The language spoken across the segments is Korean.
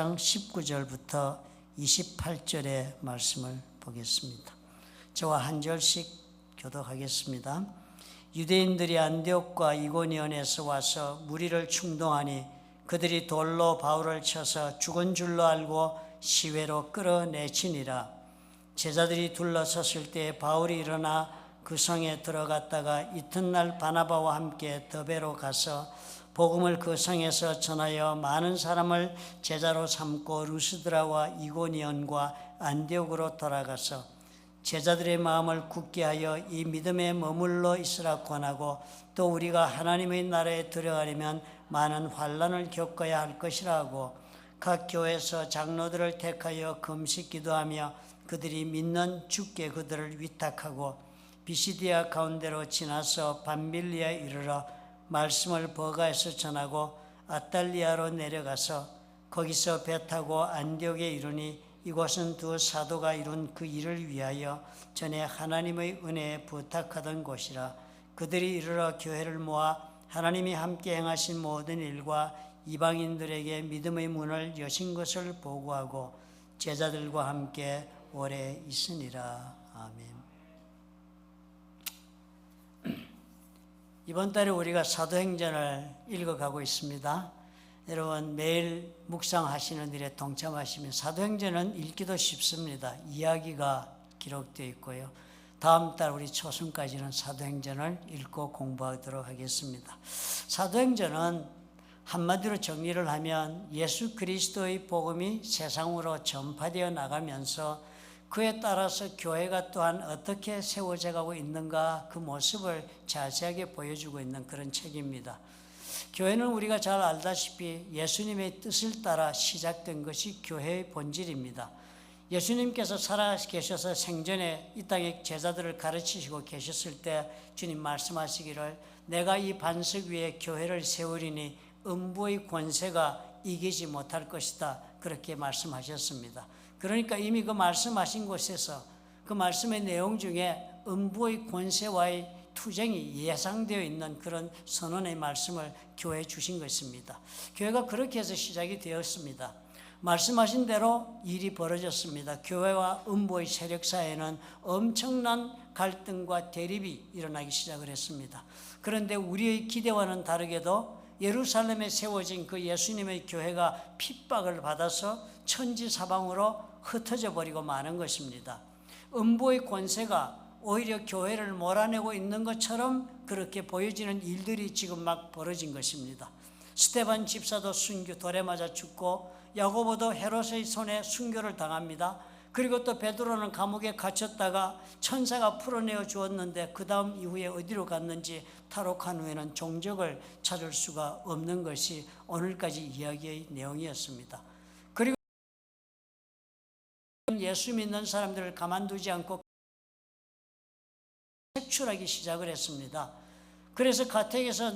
19절부터 28절의 말씀을 보겠습니다. 저와 한 절씩 교독하겠습니다. 유대인들이 안디옥과 이고니온에서 와서 무리를 충동하니 그들이 돌로 바울을 쳐서 죽은 줄로 알고 시외로 끌어내치니라. 제자들이 둘러섰을 때 바울이 일어나 그 성에 들어갔다가 이튿날 바나바와 함께 더베로 가서 복음을 그 성에서 전하여 많은 사람을 제자로 삼고 루스드라와 이고니온과 안디옥으로 돌아가서 제자들의 마음을 굳게 하여 이 믿음에 머물러 있으라 권하고 또 우리가 하나님의 나라에 들어가려면 많은 환난을 겪어야 할 것이라 하고 각 교회에서 장로들을 택하여 금식 기도하며 그들이 믿는 주께 그들을 위탁하고 비시디아 가운데로 지나서 밤빌리아에 이르러 말씀을 버가에서 전하고 아탈리아로 내려가서 거기서 배 타고 안디옥에 이르니 이곳은 두 사도가 이룬 그 일을 위하여 전에 하나님의 은혜에 부탁하던 곳이라. 그들이 이르러 교회를 모아 하나님이 함께 행하신 모든 일과 이방인들에게 믿음의 문을 여신 것을 보고하고 제자들과 함께 오래 있으니라. 아멘. 이번 달에 우리가 사도행전을 읽어가고 있습니다. 여러분 매일 묵상하시는 일에 동참하시면 사도행전은 읽기도 쉽습니다. 이야기가 기록되어 있고요. 다음 달 우리 초순까지는 사도행전을 읽고 공부하도록 하겠습니다. 사도행전은 한마디로 정리를 하면 예수 그리스도의 복음이 세상으로 전파되어 나가면서 그에 따라서 교회가 또한 어떻게 세워져 가고 있는가 그 모습을 자세하게 보여주고 있는 그런 책입니다. 교회는 우리가 잘 알다시피 예수님의 뜻을 따라 시작된 것이 교회의 본질입니다. 예수님께서 살아 계셔서 생전에 이 땅에 제자들을 가르치시고 계셨을 때 주님 말씀하시기를 내가 이 반석 위에 교회를 세우리니 음부의 권세가 이기지 못할 것이다. 그렇게 말씀하셨습니다. 그러니까 이미 그 말씀하신 곳에서 그 말씀의 내용 중에 음부의 권세와의 투쟁이 예상되어 있는 그런 선언의 말씀을 교회에 주신 것입니다. 교회가 그렇게 해서 시작이 되었습니다. 말씀하신 대로 일이 벌어졌습니다. 교회와 음부의 세력 사이에는 엄청난 갈등과 대립이 일어나기 시작을 했습니다. 그런데 우리의 기대와는 다르게도 예루살렘에 세워진 그 예수님의 교회가 핍박을 받아서 천지사방으로 흩어져 버리고 마는 것입니다. 음부의 권세가 오히려 교회를 몰아내고 있는 것처럼 그렇게 보여지는 일들이 지금 막 벌어진 것입니다. 스데반 집사도 돌에 맞아 죽고 야고보도 헤롯의 손에 순교를 당합니다. 그리고 또 베드로는 감옥에 갇혔다가 천사가 풀어내어 주었는데 그 다음 이후에 어디로 갔는지 탈옥한 후에는 종적을 찾을 수가 없는 것이 오늘까지 이야기의 내용이었습니다. 그리고 예수 믿는 사람들을 가만두지 않고 색출하기 시작을 했습니다. 그래서 가택에서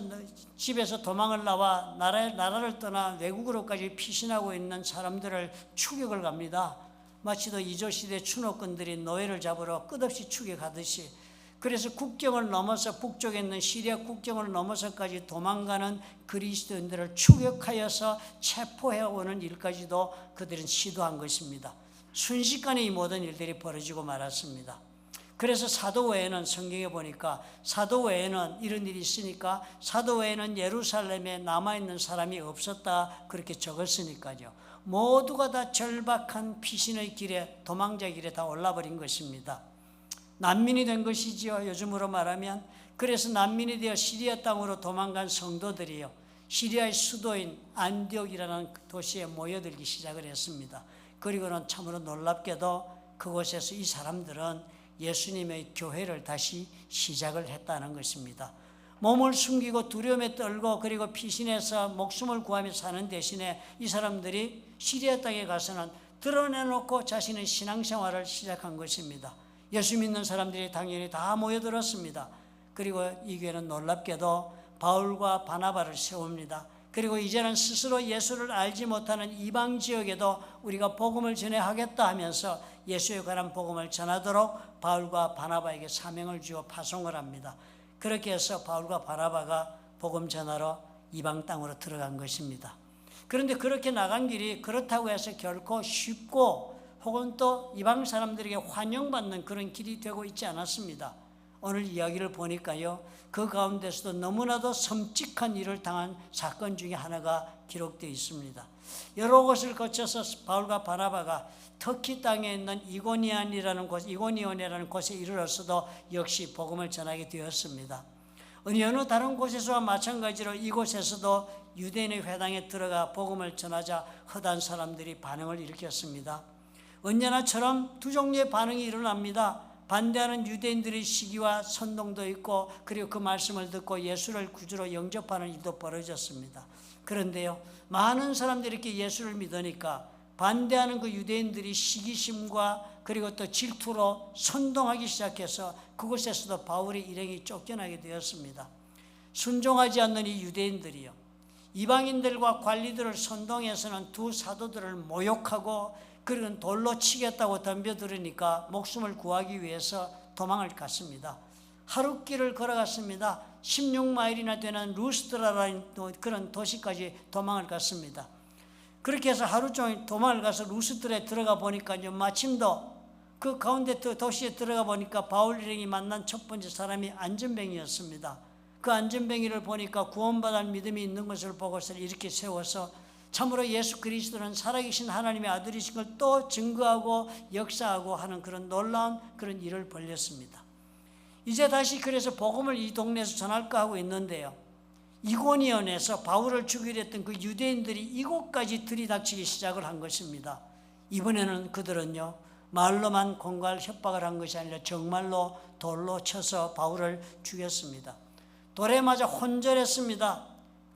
집에서 도망을 나와 나라를 떠나 외국으로까지 피신하고 있는 사람들을 추격을 갑니다. 마치도 이조시대 추노꾼들이 노예를 잡으러 끝없이 추격하듯이. 그래서 국경을 넘어서 북쪽에 있는 시리아 국경을 넘어서까지 도망가는 그리스도인들을 추격하여서 체포해오는 일까지도 그들은 시도한 것입니다. 순식간에 이 모든 일들이 벌어지고 말았습니다. 그래서 사도 외에는 성경에 보니까 사도 외에는 이런 일이 있으니까 사도 외에는 예루살렘에 남아있는 사람이 없었다 그렇게 적었으니까요. 모두가 다 절박한 피신의 길에 도망자 길에 다 올라버린 것입니다. 난민이 된 것이지요. 요즘으로 말하면. 그래서 난민이 되어 시리아 땅으로 도망간 성도들이요. 시리아의 수도인 안디옥이라는 도시에 모여들기 시작을 했습니다. 그리고는 참으로 놀랍게도 그곳에서 이 사람들은 예수님의 교회를 다시 시작을 했다는 것입니다. 몸을 숨기고 두려움에 떨고 그리고 피신해서 목숨을 구하며 사는 대신에 이 사람들이 시리아 땅에 가서는 드러내놓고 자신의 신앙생활을 시작한 것입니다. 예수 믿는 사람들이 당연히 다 모여들었습니다. 그리고 이 교회는 놀랍게도 바울과 바나바를 세웁니다. 그리고 이제는 스스로 예수를 알지 못하는 이방 지역에도 우리가 복음을 전해야겠다 하면서 예수에 관한 복음을 전하도록 바울과 바나바에게 사명을 주어 파송을 합니다. 그렇게 해서 바울과 바나바가 복음 전하러 이방 땅으로 들어간 것입니다. 그런데 그렇게 나간 길이 그렇다고 해서 결코 쉽고 혹은 또 이방 사람들에게 환영받는 그런 길이 되고 있지 않았습니다. 오늘 이야기를 보니까요, 그 가운데서도 너무나도 섬찟한 일을 당한 사건 중에 하나가 기록되어 있습니다. 여러 곳을 거쳐서 바울과 바나바가 터키 땅에 있는 이고니온이라는 곳에 이르렀어도 역시 복음을 전하게 되었습니다. 어느 다른 곳에서와 마찬가지로 이곳에서도 유대인의 회당에 들어가 복음을 전하자 허다한 사람들이 반응을 일으켰습니다. 언제나처럼 두 종류의 반응이 일어납니다. 반대하는 유대인들의 시기와 선동도 있고, 그리고 그 말씀을 듣고 예수를 구주로 영접하는 일도 벌어졌습니다. 그런데요, 많은 사람들이 이렇게 예수를 믿으니까 반대하는 그 유대인들이 시기심과 그리고 또 질투로 선동하기 시작해서 그곳에서도 바울의 일행이 쫓겨나게 되었습니다. 순종하지 않는 이 유대인들이요, 이방인들과 관리들을 선동해서는 두 사도들을 모욕하고 그리고 돌로 치겠다고 덤벼들으니까 목숨을 구하기 위해서 도망을 갔습니다. 하룻길을 걸어갔습니다. 16마일이나 되는 루스드라라는 그런 도시까지 도망을 갔습니다. 그렇게 해서 하루 종일 도망을 가서 루스드라에 들어가 보니까요, 마침도 그 가운데 도시에 들어가 보니까 바울 일행이 만난 첫 번째 사람이 안전뱅이였습니다. 그 안전뱅이를 보니까 구원받을 믿음이 있는 것을 보고서 이렇게 세워서 참으로 예수 그리스도는 살아계신 하나님의 아들이신 걸 또 증거하고 역사하고 하는 그런 놀라운 그런 일을 벌였습니다. 이제 다시 그래서 복음을 이 동네에서 전할까 하고 있는데요, 이고니온에서 바울을 죽이려 했던 그 유대인들이 이곳까지 들이닥치기 시작을 한 것입니다. 이번에는 그들은요, 말로만 공갈 협박을 한 것이 아니라 정말로 돌로 쳐서 바울을 죽였습니다. 돌에 맞아 혼절했습니다.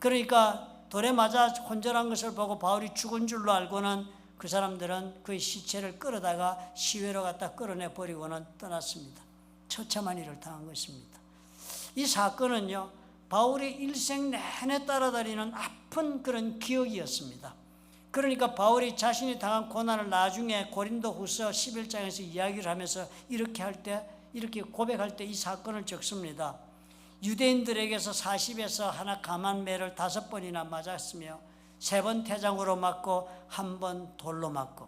그러니까 돌에 맞아 혼절한 것을 보고 바울이 죽은 줄로 알고는 그 사람들은 그의 시체를 끌어다가 시외로 갖다 끌어내 버리고는 떠났습니다. 처참한 일을 당한 것입니다. 이 사건은요, 바울이 일생 내내 따라다니는 아픈 그런 기억이었습니다. 그러니까 바울이 자신이 당한 고난을 나중에 고린도후서 11장에서 이야기를 하면서 이렇게 고백할 때 이 사건을 적습니다. 유대인들에게서 40에서 하나 감한 매를 5번이나 맞았으며 3번 태장으로 맞고 1번 돌로 맞고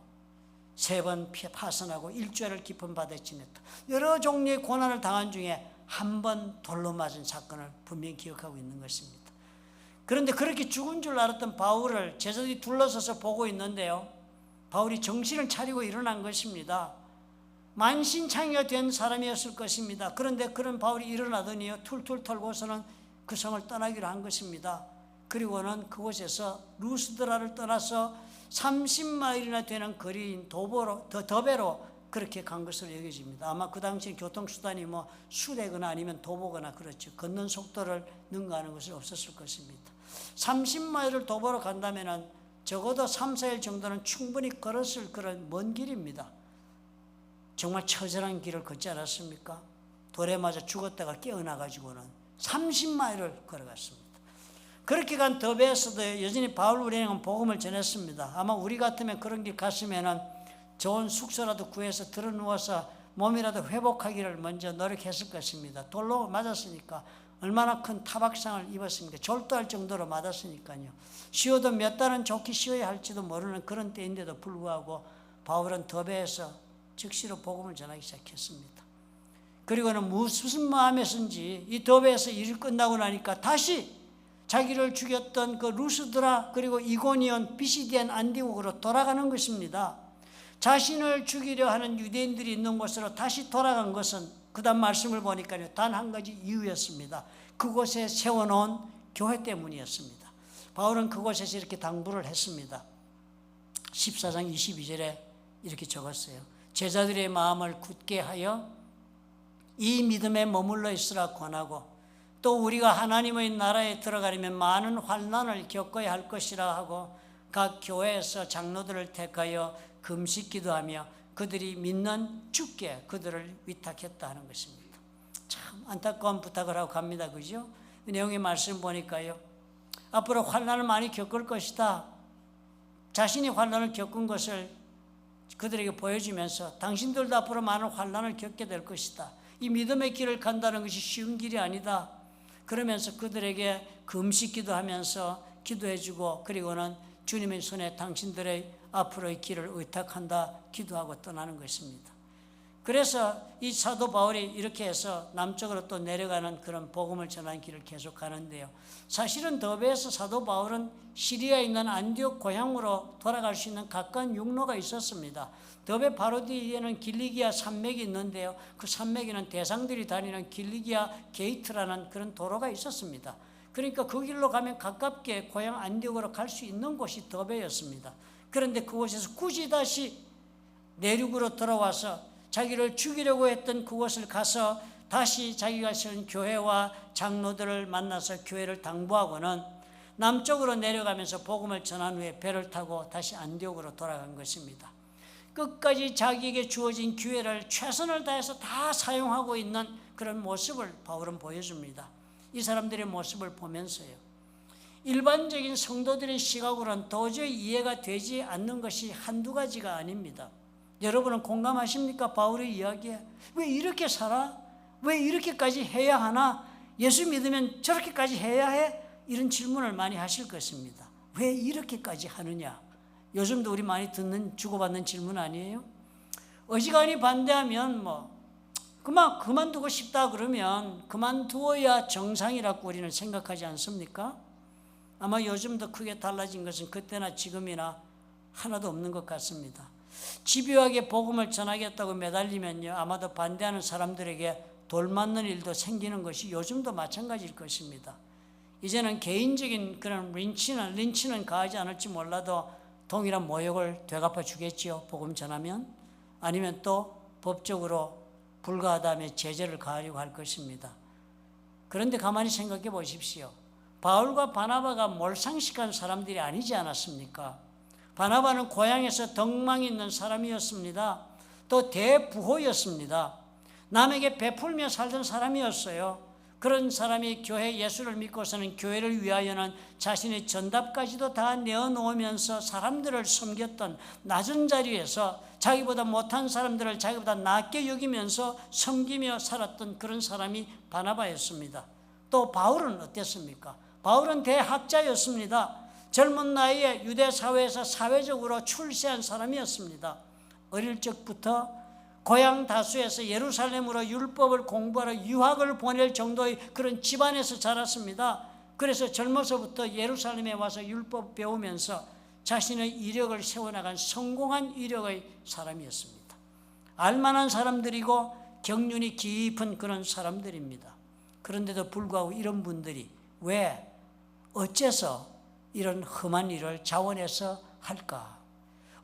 3번 파선하고 일주일을 깊은 바다에 지냈다. 여러 종류의 고난을 당한 중에 1번 돌로 맞은 사건을 분명히 기억하고 있는 것입니다. 그런데 그렇게 죽은 줄 알았던 바울을 제자들이 둘러서서 보고 있는데요, 바울이 정신을 차리고 일어난 것입니다. 만신창이가 된 사람이었을 것입니다. 그런데 그런 바울이 일어나더니요, 툴툴 털고서는 그 성을 떠나기로 한 것입니다. 그리고는 그곳에서 루스드라를 떠나서 30마일이나 되는 거리인 더베로 그렇게 간 것으로 여겨집니다. 아마 그 당시 교통수단이 수레거나 아니면 도보거나 그렇죠. 걷는 속도를 능가하는 것은 없었을 것입니다. 30마일을 도보로 간다면 적어도 3, 4일 정도는 충분히 걸었을 그런 먼 길입니다. 정말 처절한 길을 걷지 않았습니까? 돌에 맞아 죽었다가 깨어나가지고는 30마일을 걸어갔습니다. 그렇게 간 더베에서도 여전히 바울 일행은 복음을 전했습니다. 아마 우리 같으면 그런 길 갔으면 좋은 숙소라도 구해서 들어누워서 몸이라도 회복하기를 먼저 노력했을 것입니다. 돌로 맞았으니까 얼마나 큰 타박상을 입었습니까? 졸도할 정도로 맞았으니까요. 쉬어도 몇 달은 좋게 쉬어야 할지도 모르는 그런 때인데도 불구하고 바울은 더베에서 즉시로 복음을 전하기 시작했습니다. 그리고는 무슨 마음에선지 이 더베에서 일이 끝나고 나니까 다시 자기를 죽였던 그 루스드라 그리고 이고니온 비시디안 안디옥으로 돌아가는 것입니다. 자신을 죽이려 하는 유대인들이 있는 곳으로 다시 돌아간 것은 그 다음 말씀을 보니까요, 단 한 가지 이유였습니다. 그곳에 세워놓은 교회 때문이었습니다. 바울은 그곳에서 이렇게 당부를 했습니다. 14장 22절에 이렇게 적었어요. 제자들의 마음을 굳게 하여 이 믿음에 머물러 있으라 권하고, 또 우리가 하나님의 나라에 들어가려면 많은 환난을 겪어야 할 것이라 하고, 각 교회에서 장로들을 택하여 금식 기도하며 그들이 믿는 주께 그들을 위탁했다 하는 것입니다. 참 안타까운 부탁을 하고 갑니다. 그죠? 내용의 말씀 보니까요, 앞으로 환난을 많이 겪을 것이다. 자신이 환난을 겪은 것을 그들에게 보여주면서 당신들도 앞으로 많은 환난을 겪게 될 것이다. 이 믿음의 길을 간다는 것이 쉬운 길이 아니다. 그러면서 그들에게 금식 기도하면서 기도해주고, 그리고는 주님의 손에 당신들의 앞으로의 길을 의탁한다 기도하고 떠나는 것입니다. 그래서 이 사도 바울이 이렇게 해서 남쪽으로 또 내려가는 그런 복음을 전하는 길을 계속 가는데요. 사실은 더베에서 사도 바울은 시리아에 있는 안디옥 고향으로 돌아갈 수 있는 가까운 육로가 있었습니다. 더베 바로 뒤에는 길리기아 산맥이 있는데요. 그 산맥에는 대상들이 다니는 길리기아 게이트라는 그런 도로가 있었습니다. 그러니까 그 길로 가면 가깝게 고향 안디옥으로 갈 수 있는 곳이 더베였습니다. 그런데 그곳에서 굳이 다시 내륙으로 돌아와서 자기를 죽이려고 했던 그곳을 가서 다시 자기가 세운 교회와 장로들을 만나서 교회를 당부하고는 남쪽으로 내려가면서 복음을 전한 후에 배를 타고 다시 안디옥으로 돌아간 것입니다. 끝까지 자기에게 주어진 기회를 최선을 다해서 다 사용하고 있는 그런 모습을 바울은 보여줍니다. 이 사람들의 모습을 보면서요. 일반적인 성도들의 시각으로는 도저히 이해가 되지 않는 것이 한두 가지가 아닙니다. 여러분은 공감하십니까? 바울의 이야기에 왜 이렇게 살아? 왜 이렇게까지 해야 하나? 예수 믿으면 저렇게까지 해야 해? 이런 질문을 많이 하실 것입니다. 왜 이렇게까지 하느냐? 요즘도 우리 많이 듣는 주고받는 질문 아니에요? 어지간히 반대하면 그만두고 싶다 그러면 그만두어야 정상이라고 우리는 생각하지 않습니까? 아마 요즘도 크게 달라진 것은 그때나 지금이나 하나도 없는 것 같습니다. 집요하게 복음을 전하겠다고 매달리면요, 아마도 반대하는 사람들에게 돌 맞는 일도 생기는 것이 요즘도 마찬가지일 것입니다. 이제는 개인적인 그런 린치는 가하지 않을지 몰라도 동일한 모욕을 되갚아 주겠지요. 복음 전하면. 아니면 또 법적으로 불가하다며 제재를 가하려고 할 것입니다. 그런데 가만히 생각해 보십시오. 바울과 바나바가 몰상식한 사람들이 아니지 않았습니까? 바나바는 고향에서 덕망이 있는 사람이었습니다. 또 대부호였습니다. 남에게 베풀며 살던 사람이었어요. 그런 사람이 교회 예수를 믿고서는 교회를 위하여는 자신의 전답까지도 다 내어놓으면서 사람들을 섬겼던, 낮은 자리에서 자기보다 못한 사람들을 자기보다 낮게 여기면서 섬기며 살았던 그런 사람이 바나바였습니다. 또 바울은 어땠습니까? 바울은 대학자였습니다. 젊은 나이에 유대 사회에서 사회적으로 출세한 사람이었습니다. 어릴 적부터 고향 다수에서 예루살렘으로 율법을 공부하러 유학을 보낼 정도의 그런 집안에서 자랐습니다. 그래서 젊어서부터 예루살렘에 와서 율법 배우면서 자신의 이력을 세워나간 성공한 이력의 사람이었습니다. 알만한 사람들이고 경륜이 깊은 그런 사람들입니다. 그런데도 불구하고 이런 분들이 왜, 어째서 이런 험한 일을 자원해서 할까?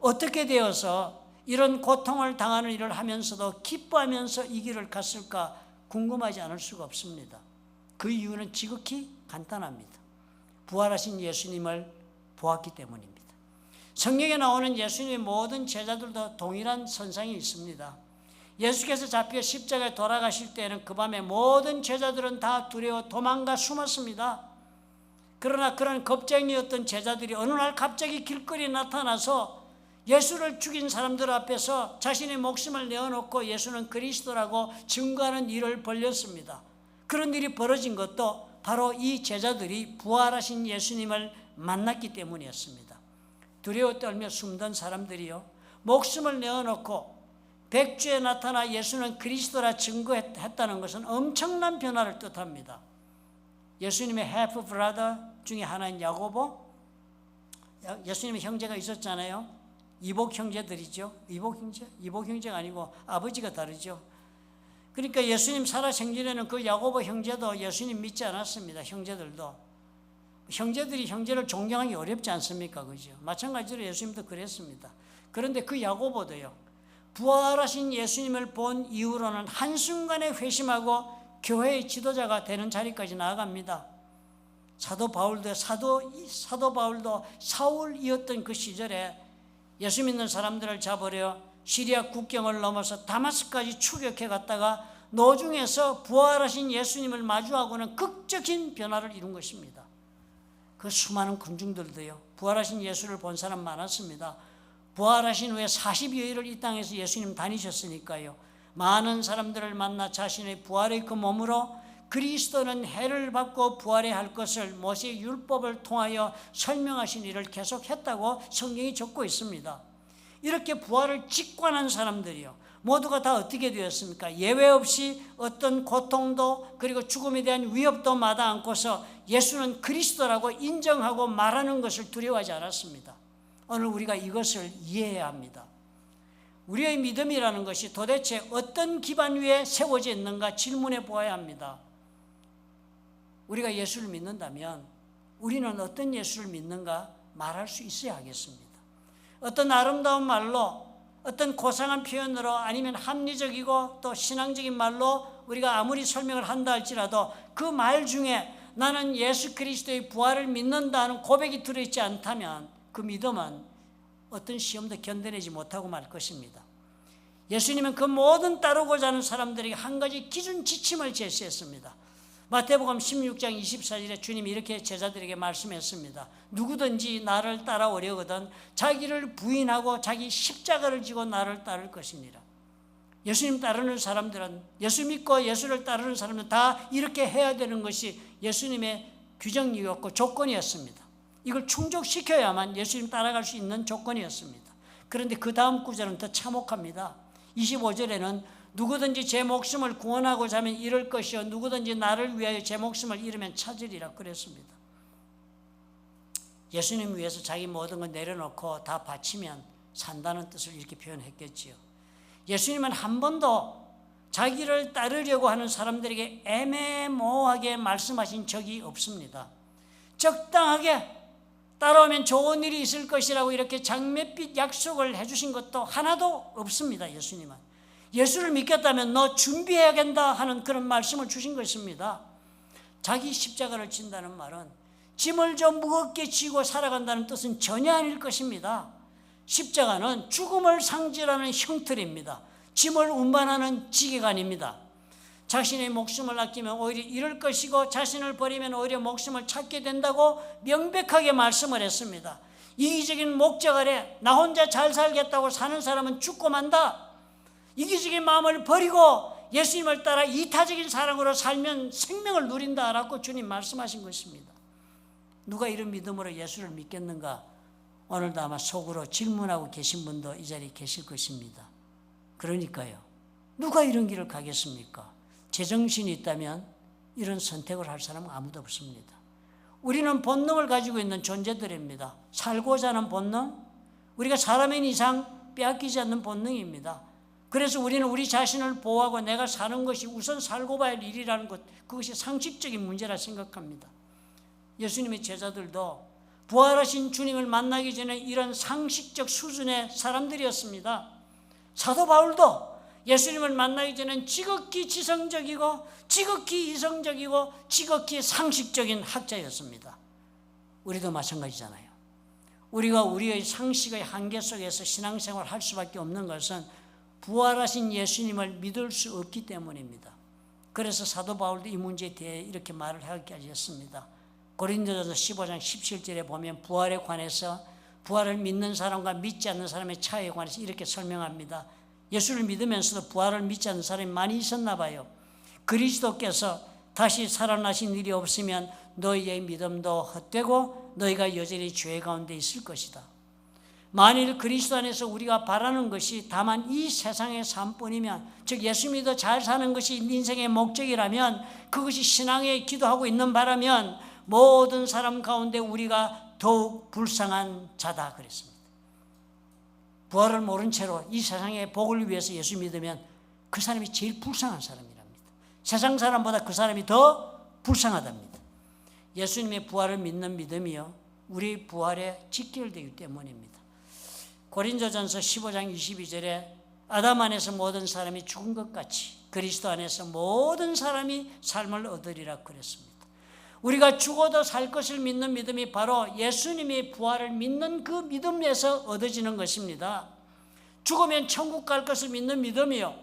어떻게 되어서 이런 고통을 당하는 일을 하면서도 기뻐하면서 이 길을 갔을까 궁금하지 않을 수가 없습니다. 그 이유는 지극히 간단합니다. 부활하신 예수님을 보았기 때문입니다. 성경에 나오는 예수님의 모든 제자들도 동일한 선상이 있습니다. 예수께서 잡혀 십자가에 돌아가실 때에는 그 밤에 모든 제자들은 다 두려워 도망가 숨었습니다. 그러나 그런 겁쟁이였던 제자들이 어느 날 갑자기 길거리에 나타나서 예수를 죽인 사람들 앞에서 자신의 목숨을 내어놓고 예수는 그리스도라고 증거하는 일을 벌였습니다. 그런 일이 벌어진 것도 바로 이 제자들이 부활하신 예수님을 만났기 때문이었습니다. 두려워 떨며 숨던 사람들이요, 목숨을 내어놓고 백주에 나타나 예수는 그리스도라 증거했다는 것은 엄청난 변화를 뜻합니다. 예수님의 half brother 중에 하나인 야고보, 예수님의 형제가 있었잖아요. 이복 형제들이죠. 이복 형제가 아니고 아버지가 다르죠. 그러니까 예수님 살아생전에는 그 야고보 형제도 예수님 믿지 않았습니다. 형제들이 형제를 존경하기 어렵지 않습니까? 그죠? 마찬가지로 예수님도 그랬습니다. 그런데 그 야고보도요, 부활하신 예수님을 본 이후로는 한순간에 회심하고 교회의 지도자가 되는 자리까지 나아갑니다. 사도 바울도 사울이었던 그 시절에 예수 믿는 사람들을 잡으려 시리아 국경을 넘어서 다마스까지 추격해 갔다가 노중에서 부활하신 예수님을 마주하고는 극적인 변화를 이룬 것입니다. 그 수많은 군중들도요, 부활하신 예수를 본 사람 많았습니다. 부활하신 후에 40여일을 이 땅에서 예수님 다니셨으니까요, 많은 사람들을 만나 자신의 부활의 그 몸으로 그리스도는 해를 받고 부활해야 할 것을 모세의 율법을 통하여 설명하신 일을 계속했다고 성경이 적고 있습니다. 이렇게 부활을 직관한 사람들이요, 모두가 다 어떻게 되었습니까? 예외 없이 어떤 고통도 그리고 죽음에 대한 위협도 마다 않고서 예수는 그리스도라고 인정하고 말하는 것을 두려워하지 않았습니다. 오늘 우리가 이것을 이해해야 합니다. 우리의 믿음이라는 것이 도대체 어떤 기반 위에 세워져 있는가 질문해 보아야 합니다. 우리가 예수를 믿는다면 우리는 어떤 예수를 믿는가 말할 수 있어야 하겠습니다. 어떤 아름다운 말로, 어떤 고상한 표현으로, 아니면 합리적이고 또 신앙적인 말로 우리가 아무리 설명을 한다 할지라도 그 말 중에 나는 예수 그리스도의 부활을 믿는다는 고백이 들어있지 않다면 그 믿음은 어떤 시험도 견뎌내지 못하고 말 것입니다. 예수님은 그 모든 따르고자 하는 사람들에게 한 가지 기준 지침을 제시했습니다. 마태복음 16장 24절에 주님이 이렇게 제자들에게 말씀했습니다. 누구든지 나를 따라오려거든 자기를 부인하고 자기 십자가를 지고 나를 따를 것이니라. 예수님 따르는 사람들은, 예수 믿고 예수를 따르는 사람들은 다 이렇게 해야 되는 것이 예수님의 규정이었고 조건이었습니다. 이걸 충족시켜야만 예수님 따라갈 수 있는 조건이었습니다. 그런데 그 다음 구절은 더 참혹합니다. 25절에는 누구든지 제 목숨을 구원하고자 하면 잃을 것이요 누구든지 나를 위하여 제 목숨을 잃으면 찾으리라 그랬습니다. 예수님 위해서 자기 모든 걸 내려놓고 다 바치면 산다는 뜻을 이렇게 표현했겠지요. 예수님은 한 번도 자기를 따르려고 하는 사람들에게 애매모호하게 말씀하신 적이 없습니다. 적당하게 따라오면 좋은 일이 있을 것이라고 이렇게 장밋빛 약속을 해주신 것도 하나도 없습니다. 예수님은 예수를 믿겠다면 너 준비해야 된다 하는 그런 말씀을 주신 것입니다. 자기 십자가를 진다는 말은 짐을 좀 무겁게 지고 살아간다는 뜻은 전혀 아닐 것입니다. 십자가는 죽음을 상징하는 형틀입니다. 짐을 운반하는 지게가 아닙니다. 자신의 목숨을 아끼면 오히려 잃을 것이고 자신을 버리면 오히려 목숨을 찾게 된다고 명백하게 말씀을 했습니다. 이기적인 목적 아래 나 혼자 잘 살겠다고 사는 사람은 죽고 만다. 이기적인 마음을 버리고 예수님을 따라 이타적인 사랑으로 살면 생명을 누린다라고 주님 말씀하신 것입니다. 누가 이런 믿음으로 예수를 믿겠는가? 오늘도 아마 속으로 질문하고 계신 분도 이 자리에 계실 것입니다. 그러니까요, 누가 이런 길을 가겠습니까? 제정신이 있다면 이런 선택을 할 사람은 아무도 없습니다. 우리는 본능을 가지고 있는 존재들입니다. 살고자 하는 본능, 우리가 사람인 이상 빼앗기지 않는 본능입니다. 그래서 우리는 우리 자신을 보호하고 내가 사는 것이 우선 살고 봐야 할 일이라는 것, 그것이 상식적인 문제라 생각합니다. 예수님의 제자들도 부활하신 주님을 만나기 전에 이런 상식적 수준의 사람들이었습니다. 사도 바울도 예수님을 만나기 전엔 지극히 지성적이고 지극히 이성적이고 지극히 상식적인 학자였습니다. 우리도 마찬가지잖아요. 우리가 우리의 상식의 한계 속에서 신앙생활을 할 수밖에 없는 것은 부활하신 예수님을 믿을 수 없기 때문입니다. 그래서 사도 바울도 이 문제에 대해 이렇게 말을 하기까지 했습니다. 고린도전서 15장 17절에 보면 부활에 관해서, 부활을 믿는 사람과 믿지 않는 사람의 차이에 관해서 이렇게 설명합니다. 예수를 믿으면서도 부활을 믿지 않는 사람이 많이 있었나 봐요. 그리스도께서 다시 살아나신 일이 없으면 너희의 믿음도 헛되고 너희가 여전히 죄 가운데 있을 것이다. 만일 그리스도 안에서 우리가 바라는 것이 다만 이 세상의 삶뿐이면, 즉 예수 믿어 잘 사는 것이 인생의 목적이라면, 그것이 신앙에 기도하고 있는 바라면 모든 사람 가운데 우리가 더욱 불쌍한 자다 그랬습니다. 부활을 모른 채로 이 세상의 복을 위해서 예수 믿으면 그 사람이 제일 불쌍한 사람이랍니다. 세상 사람보다 그 사람이 더 불쌍하답니다. 예수님의 부활을 믿는 믿음이요, 우리 부활에 직결되기 때문입니다. 고린도전서 15장 22절에 아담 안에서 모든 사람이 죽은 것 같이 그리스도 안에서 모든 사람이 삶을 얻으리라 그랬습니다. 우리가 죽어도 살 것을 믿는 믿음이 바로 예수님의 부활을 믿는 그 믿음에서 얻어지는 것입니다. 죽으면 천국 갈 것을 믿는 믿음이요,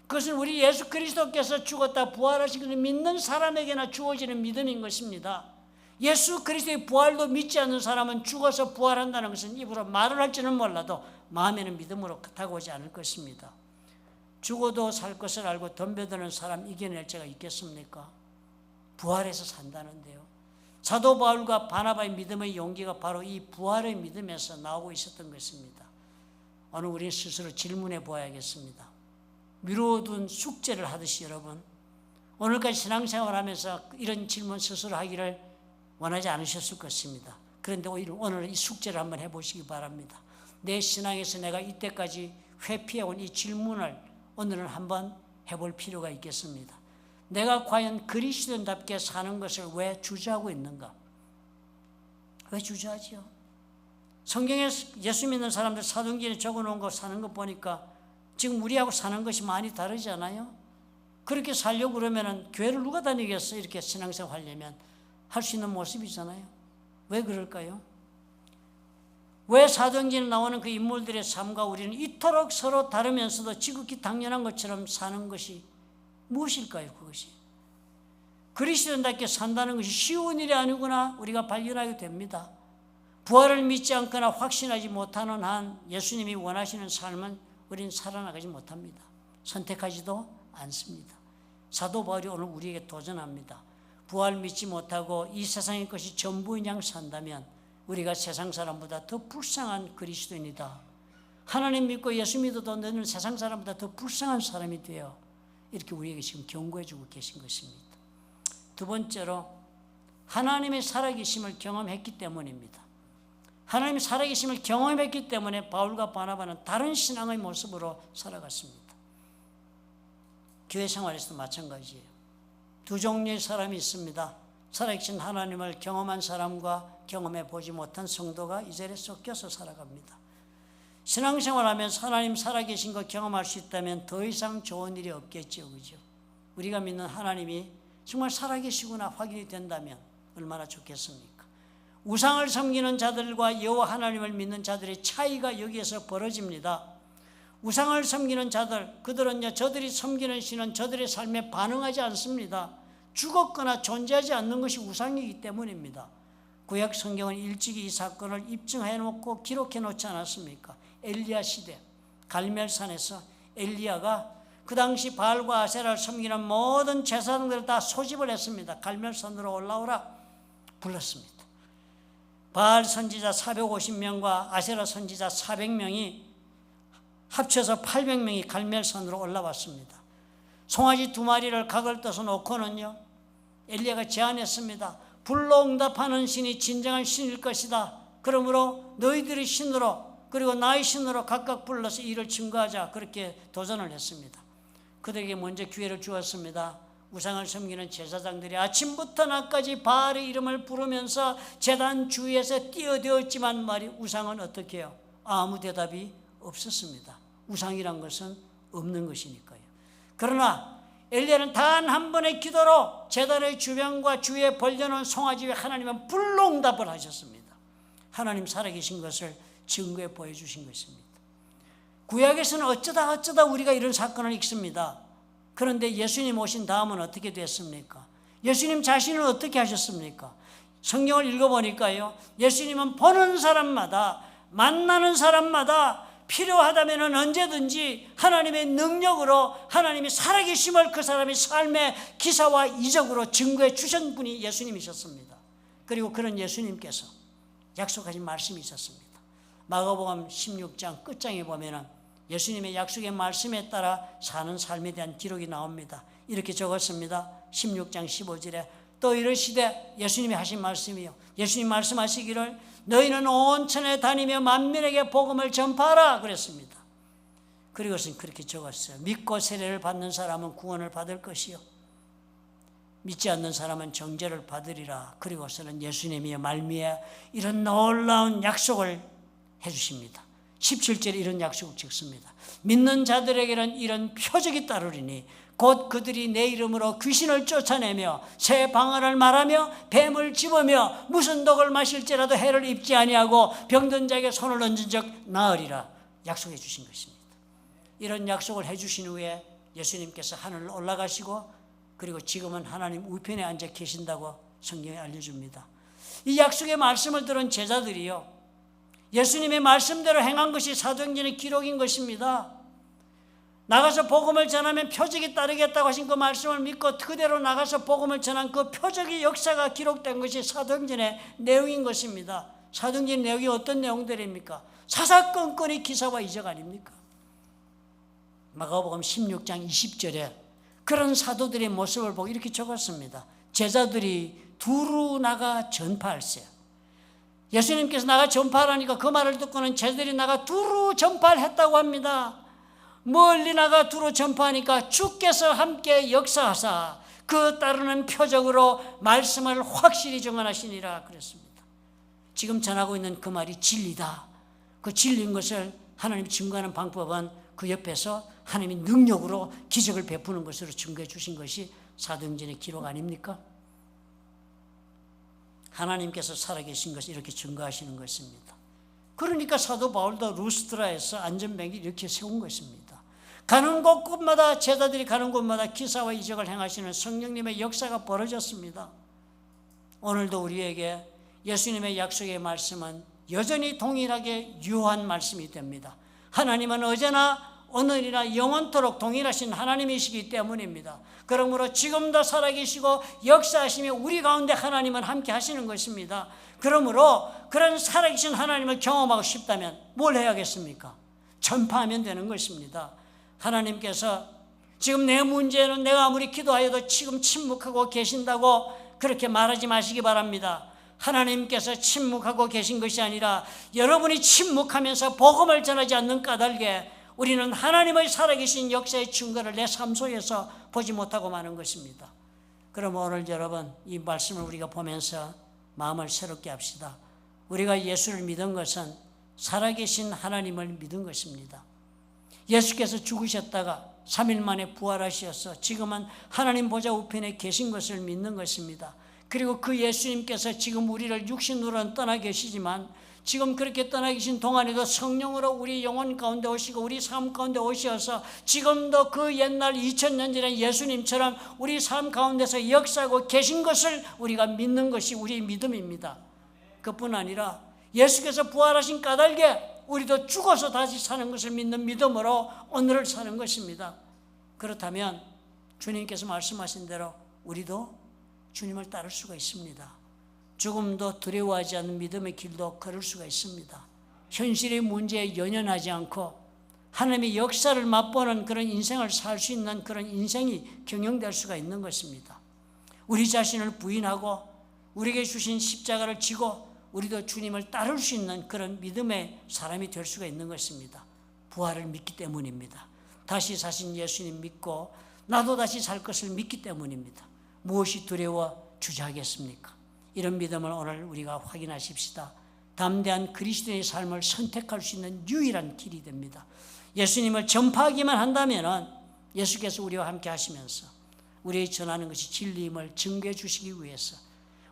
그것은 우리 예수 그리스도께서 죽었다 부활하신 것을 믿는 사람에게나 주어지는 믿음인 것입니다. 예수 그리스도의 부활도 믿지 않는 사람은 죽어서 부활한다는 것은 입으로 말을 할지는 몰라도 마음에는 믿음으로 다가오지 않을 것입니다. 죽어도 살 것을 알고 덤벼드는 사람 이겨낼 자가 있겠습니까? 부활해서 산다는데요. 사도 바울과 바나바의 믿음의 용기가 바로 이 부활의 믿음에서 나오고 있었던 것입니다. 오늘 우리는 스스로 질문해 보아야겠습니다. 미루어둔 숙제를 하듯이 여러분, 오늘까지 신앙생활하면서 이런 질문 스스로 하기를 원하지 않으셨을 것입니다. 그런데 오늘 이 숙제를 한번 해보시기 바랍니다. 내 신앙에서 내가 이때까지 회피해온 이 질문을 오늘은 한번 해볼 필요가 있겠습니다. 내가 과연 그리스도인답게 사는 것을 왜 주저하고 있는가? 왜 주저하지요? 성경에 예수 믿는 사람들 사도행전에 적어놓은 거 사는 거 보니까 지금 우리하고 사는 것이 많이 다르지 않아요? 그렇게 살려고 그러면 교회를 누가 다니겠어? 이렇게 신앙생활 하려면 할 수 있는 모습이잖아요. 왜 그럴까요? 왜 사도행전에 나오는 그 인물들의 삶과 우리는 이토록 서로 다르면서도 지극히 당연한 것처럼 사는 것이 무엇일까요? 그것이 그리스도인답게 산다는 것이 쉬운 일이 아니구나 우리가 발견하게 됩니다. 부활을 믿지 않거나 확신하지 못하는 한 예수님이 원하시는 삶은 우리는 살아나가지 못합니다. 선택하지도 않습니다. 사도 바울이 오늘 우리에게 도전합니다. 부활 믿지 못하고 이 세상의 것이 전부인 양 산다면 우리가 세상 사람보다 더 불쌍한 그리스도인이다. 하나님 믿고 예수 믿어도 너는 세상 사람보다 더 불쌍한 사람이 되어 이렇게 우리에게 지금 경고해 주고 계신 것입니다. 두 번째로 하나님의 살아계심을 경험했기 때문입니다. 하나님의 살아계심을 경험했기 때문에 바울과 바나바는 다른 신앙의 모습으로 살아갔습니다. 교회 생활에서도 마찬가지예요. 두 종류의 사람이 있습니다. 살아계신 하나님을 경험한 사람과 경험해 보지 못한 성도가 이 자리에 섞여서 살아갑니다. 신앙생활하면서 하나님 살아계신 거 경험할 수 있다면 더 이상 좋은 일이 없겠죠. 그죠? 우리가 믿는 하나님이 정말 살아계시구나 확인이 된다면 얼마나 좋겠습니까? 우상을 섬기는 자들과 여호와 하나님을 믿는 자들의 차이가 여기에서 벌어집니다. 우상을 섬기는 자들, 그들은요, 저들이 섬기는 신은 저들의 삶에 반응하지 않습니다. 죽었거나 존재하지 않는 것이 우상이기 때문입니다. 구약 성경은 일찍이 이 사건을 입증해 놓고 기록해 놓지 않았습니까? 엘리야 시대 갈멜산에서 엘리야가 그 당시 바알과 아세라를 섬기는 모든 제사장들을 다 소집을 했습니다. 갈멜산으로 올라오라 불렀습니다. 바알 선지자 450명과 아세라 선지자 400명이 합쳐서 800명이 갈멜산으로 올라왔습니다. 송아지 2마리를 각을 떠서 놓고는요, 엘리야가 제안했습니다. 불로 응답하는 신이 진정한 신일 것이다. 그러므로 너희들의 신으로 그리고 나의 신으로 각각 불러서 이를 증거하자. 그렇게 도전을 했습니다. 그들에게 먼저 기회를 주었습니다. 우상을 섬기는 제사장들이 아침부터 낮까지 바알의 이름을 부르면서 제단 주위에서 뛰어대었지만 우상은 어떻게 해요? 아무 대답이 없었습니다. 우상이란 것은 없는 것이니까요. 그러나 엘리야는 단 한 번의 기도로 제단의 주변과 주위에 벌려놓은 송아지 위에 하나님은 불로 응답을 하셨습니다. 하나님 살아계신 것을 증거해 보여주신 것입니다. 구약에서는 어쩌다 우리가 이런 사건을 읽습니다. 그런데 예수님 오신 다음은 어떻게 됐습니까? 예수님 자신은 어떻게 하셨습니까? 성경을 읽어보니까요, 예수님은 보는 사람마다 만나는 사람마다 필요하다면 언제든지 하나님의 능력으로 하나님이 살아계심을 그 사람의 삶의 기사와 이적으로 증거해 주신 분이 예수님이셨습니다. 그리고 그런 예수님께서 약속하신 말씀이 있었습니다. 마가복음 16장 끝장에 보면 예수님의 약속의 말씀에 따라 사는 삶에 대한 기록이 나옵니다. 이렇게 적었습니다. 16장 15절에 또 이르시되, 예수님이 하신 말씀이요, 예수님 말씀하시기를 너희는 온 천에 다니며 만민에게 복음을 전파하라 그랬습니다. 그리고선 그렇게 적었어요. 믿고 세례를 받는 사람은 구원을 받을 것이요, 믿지 않는 사람은 정죄를 받으리라. 그리고서는 예수님이 말미에 이런 놀라운 약속을 해주십니다. 17절에 이런 약속을 찍습니다. 믿는 자들에게는 이런 표적이 따르리니 곧 그들이 내 이름으로 귀신을 쫓아내며 새 방언을 말하며 뱀을 집으며 무슨 독을 마실지라도 해를 입지 아니하고 병든 자에게 손을 얹은 적 나으리라 약속해 주신 것입니다. 이런 약속을 해 주신 후에 예수님께서 하늘로 올라가시고 그리고 지금은 하나님 우편에 앉아 계신다고 성경에 알려줍니다. 이 약속의 말씀을 들은 제자들이요, 예수님의 말씀대로 행한 것이 사도행전의 기록인 것입니다. 나가서 복음을 전하면 표적이 따르겠다고 하신 그 말씀을 믿고 그대로 나가서 복음을 전한 그 표적의 역사가 기록된 것이 사도행전의 내용인 것입니다. 사도행전 내용이 어떤 내용들입니까? 사사건건의 기사와 이적 아닙니까? 마가복음 16장 20절에 그런 사도들의 모습을 보고 이렇게 적었습니다. 제자들이 두루 나가 전파할세. 예수님께서 나가 전파하라니까 그 말을 듣고는 제자들이 나가 두루 전파를 했다고 합니다. 멀리 나가 두루 전파하니까 주께서 함께 역사하사 그 따르는 표적으로 말씀을 확실히 증언하시니라 그랬습니다. 지금 전하고 있는 그 말이 진리다. 그 진리인 것을 하나님이 증거하는 방법은 그 옆에서 하나님이 능력으로 기적을 베푸는 것으로 증거해 주신 것이 사도행전의 기록 아닙니까? 하나님께서 살아계신 것을 이렇게 증거하시는 것입니다. 그러니까 사도 바울도 루스드라에서 안전뱅이 이렇게 세운 것입니다. 가는 곳마다 제자들이 가는 곳마다 기사와 이적을 행하시는 성령님의 역사가 벌어졌습니다. 오늘도 우리에게 예수님의 약속의 말씀은 여전히 동일하게 유효한 말씀이 됩니다. 하나님은 어제나 오늘이나 영원토록 동일하신 하나님이시기 때문입니다. 그러므로 지금도 살아계시고 역사하시며 우리 가운데 하나님은 함께 하시는 것입니다. 그러므로 그런 살아계신 하나님을 경험하고 싶다면 뭘 해야겠습니까? 전파하면 되는 것입니다. 하나님께서 지금 내 문제는 내가 아무리 기도하여도 지금 침묵하고 계신다고 그렇게 말하지 마시기 바랍니다. 하나님께서 침묵하고 계신 것이 아니라 여러분이 침묵하면서 복음을 전하지 않는 까닭에 우리는 하나님의 살아계신 역사의 증거를 내 삶 속에서 보지 못하고 마는 것입니다. 그럼 오늘 여러분 이 말씀을 우리가 보면서 마음을 새롭게 합시다. 우리가 예수를 믿은 것은 살아계신 하나님을 믿은 것입니다. 예수께서 죽으셨다가 3일 만에 부활하셔서 지금은 하나님 보좌 우편에 계신 것을 믿는 것입니다. 그리고 그 예수님께서 지금 우리를 육신으로는 떠나 계시지만 지금 그렇게 떠나 계신 동안에도 성령으로 우리 영혼 가운데 오시고 우리 삶 가운데 오셔서 지금도 그 옛날 2000년 전의 예수님처럼 우리 삶 가운데서 역사하고 계신 것을 우리가 믿는 것이 우리의 믿음입니다. 그뿐 아니라 예수께서 부활하신 까닭에 우리도 죽어서 다시 사는 것을 믿는 믿음으로 오늘을 사는 것입니다. 그렇다면 주님께서 말씀하신 대로 우리도 주님을 따를 수가 있습니다. 죽음도 두려워하지 않는 믿음의 길도 걸을 수가 있습니다. 현실의 문제에 연연하지 않고 하나님의 역사를 맛보는 그런 인생을 살 수 있는 그런 인생이 경영될 수가 있는 것입니다. 우리 자신을 부인하고 우리에게 주신 십자가를 지고 우리도 주님을 따를 수 있는 그런 믿음의 사람이 될 수가 있는 것입니다. 부활을 믿기 때문입니다. 다시 사신 예수님 믿고 나도 다시 살 것을 믿기 때문입니다. 무엇이 두려워 주저하겠습니까? 이런 믿음을 오늘 우리가 확인하십시다. 담대한 그리스도인의 삶을 선택할 수 있는 유일한 길이 됩니다. 예수님을 전파하기만 한다면 예수께서 우리와 함께 하시면서 우리의 전하는 것이 진리임을 증거해 주시기 위해서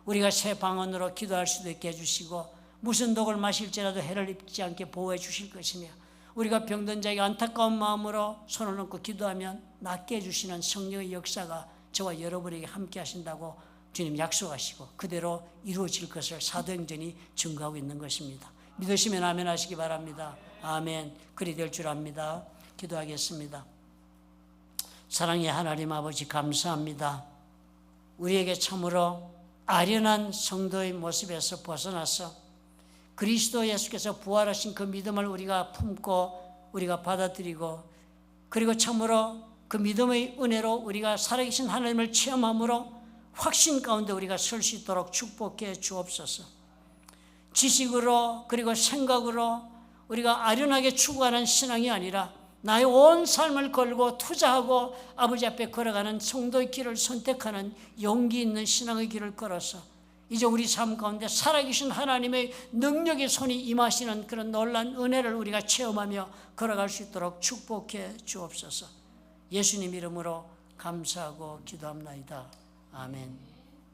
우리가 새 방언으로 기도할 수도 있게 해주시고 무슨 독을 마실지라도 해를 입지 않게 보호해 주실 것이며 우리가 병든 자에게 안타까운 마음으로 손을 얹고 기도하면 낫게 해주시는 성령의 역사가 저와 여러분에게 함께 하신다고 주님 약속하시고 그대로 이루어질 것을 사도행전이 증거하고 있는 것입니다. 믿으시면 아멘 하시기 바랍니다. 아멘. 그리 될 줄 압니다. 기도하겠습니다. 사랑의 하나님 아버지 감사합니다. 우리에게 참으로 아련한 성도의 모습에서 벗어나서 그리스도 예수께서 부활하신 그 믿음을 우리가 품고 우리가 받아들이고 그리고 참으로 그 믿음의 은혜로 우리가 살아계신 하나님을 체험함으로 확신 가운데 우리가 설 수 있도록 축복해 주옵소서. 지식으로 그리고 생각으로 우리가 아련하게 추구하는 신앙이 아니라 나의 온 삶을 걸고 투자하고 아버지 앞에 걸어가는 성도의 길을 선택하는 용기 있는 신앙의 길을 걸어서 이제 우리 삶 가운데 살아계신 하나님의 능력의 손이 임하시는 그런 놀라운 은혜를 우리가 체험하며 걸어갈 수 있도록 축복해 주옵소서. 예수님 이름으로 감사하고 기도합나이다. 아멘.